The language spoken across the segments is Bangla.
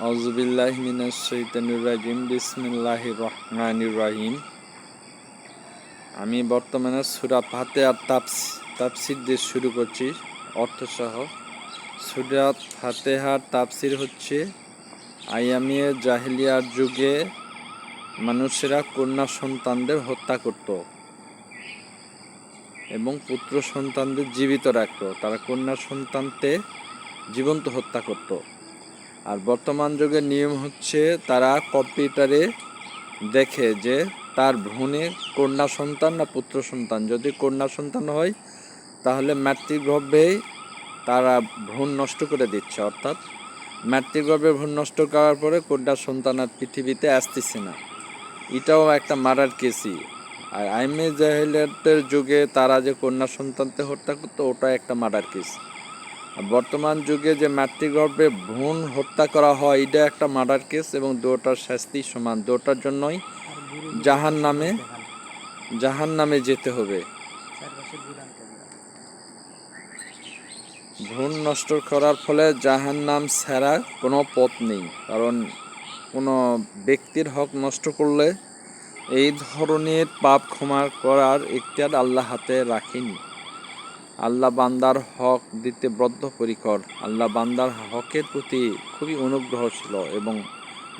আউযুবিল্লাহি মিনাশ শাইতানির রাজিম। বিসমিল্লাহির রহমানির রহিম। আমি বর্তমানে সূরা ফাতিহার তাফসীর দিয়ে শুরু করছি অর্থসহ। সূরা ফাতিহার তাফসীর হচ্ছে, আইয়ামে জাহিলিয়ার যুগে মানুষেরা কন্যা সন্তানদের হত্যা করত এবং পুত্র সন্তানদের জীবিত রাখত। তারা কন্যা সন্তানকে জীবন্ত হত্যা করত। আর বর্তমান যুগের নিয়ম হচ্ছে, তারা কম্পিউটারে দেখে যে তার ভ্রূণে কন্যা সন্তান না পুত্র সন্তান। যদি কন্যা সন্তান হয় তাহলে মাতৃগর্ভেই তারা ভ্রূণ নষ্ট করে দিচ্ছে, অর্থাৎ মাতৃগর্ভে ভ্রূণ নষ্ট করার পরে কন্যা সন্তান আর পৃথিবীতে আসতেছে না। এটাও একটা মারার কেসই। আর আইমে জাহিলিয়াতের যুগে তারা যে কন্যা সন্তানকে হত্যা করতো, ওটা একটা মার্ডার কেস। বর্তমান যুগে যে মাতৃগর্ভে ভ্রূণ হত্যা করা হয়, এটা একটা মার্ডার কেস এবং দুটোটার শাস্তি সমান। দুটোটার জন্যই জাহান্নামে যেতে হবে। ভ্রূণ নষ্ট করার ফলে জাহান্নাম ছাড়া কোনো পথ নেই। কারণ কোনো ব্যক্তির হক নষ্ট করলে এই ধরনের পাপ ক্ষমা করার ইখতিয়ার আল্লাহ হাতে রাখেনি। আল্লাহ বান্দার হক দিতে বদ্ধপরিকর। আল্লাহ বান্দার হকের প্রতি খুবই অনুগ্রহশীল এবং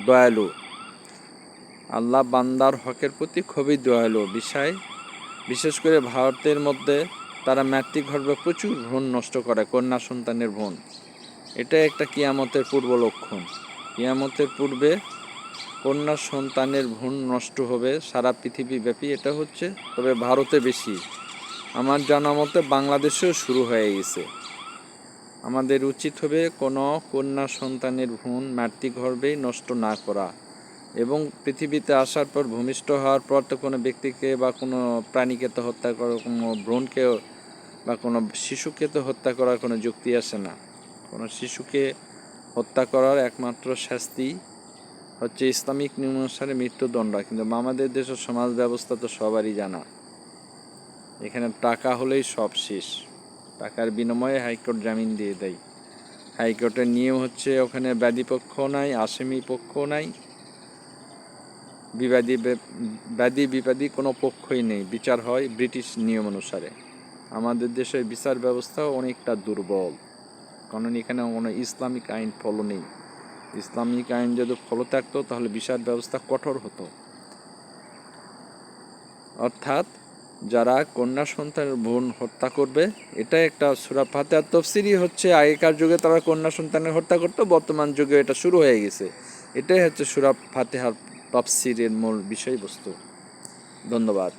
দয়ালু। আল্লাহ বান্দার হকের প্রতি খুবই দয়ালু। বিশেষ করে ভারতের মধ্যে তারা মাতৃগর্ভে প্রচুর ভ্রূণ নষ্ট করে, কন্যা সন্তানের ভ্রূণ। এটা একটা কিয়ামতের পূর্ব লক্ষণ। কিয়ামতের পূর্বে কন্যা সন্তানের ভ্রূণ নষ্ট হবে সারা পৃথিবীব্যাপী। এটা হচ্ছে, তবে ভারতে বেশি। আমার জানা মতে বাংলাদেশেও শুরু হয়ে গেছে। আমাদের উচিত হবে কোনো কন্যা সন্তানের ভ্রূণ মাতৃগর্ভেই নষ্ট না করা এবং পৃথিবীতে আসার পর ভূমিষ্ঠ হওয়ার পর তো কোনো ব্যক্তিকে বা কোনো প্রাণীকে তো হত্যা করার, কোনো ভ্রূণকে বা কোনো শিশুকে তো হত্যা করার কোনো যুক্তি আসে না। কোনো শিশুকে হত্যা করার একমাত্র শাস্তি হচ্ছে ইসলামিক নিয়ম অনুসারে মৃত্যুদণ্ড। কিন্তু আমাদের দেশের সমাজ ব্যবস্থা তো সবারই জানা। এখানে টাকা হলেই সব শেষ। টাকার বিনিময়ে হাইকোর্ট জামিন দিয়ে দেয়। হাইকোর্টের নিয়ম হচ্ছে, ওখানে বাদী পক্ষ নাই, আসামি পক্ষ নাই, বিবাদী কোনো পক্ষই নেই। বিচার হয় ব্রিটিশ নিয়ম অনুসারে। আমাদের দেশের বিচার ব্যবস্থাও অনেকটা দুর্বল, কারণ এখানে কোনো ইসলামিক আইন ফলো নেই। ইসলামিক আইন যদি ফলো থাকতো তাহলে বিচার ব্যবস্থা কঠোর হতো। অর্থাৎ যারা কন্যা সন্তানের ভ্রূণ হত্যা করবে, এটা একটা সূরা ফাতিহার তাফসীরই হচ্ছে, আগেকার যুগে তারা কন্যা সন্তানের হত্যা করতো, বর্তমান যুগে এটা শুরু হয়ে গেছে। এটাই হচ্ছে সূরা ফাতিহার তাফসীরের মূল বিষয়বস্তু। ধন্যবাদ।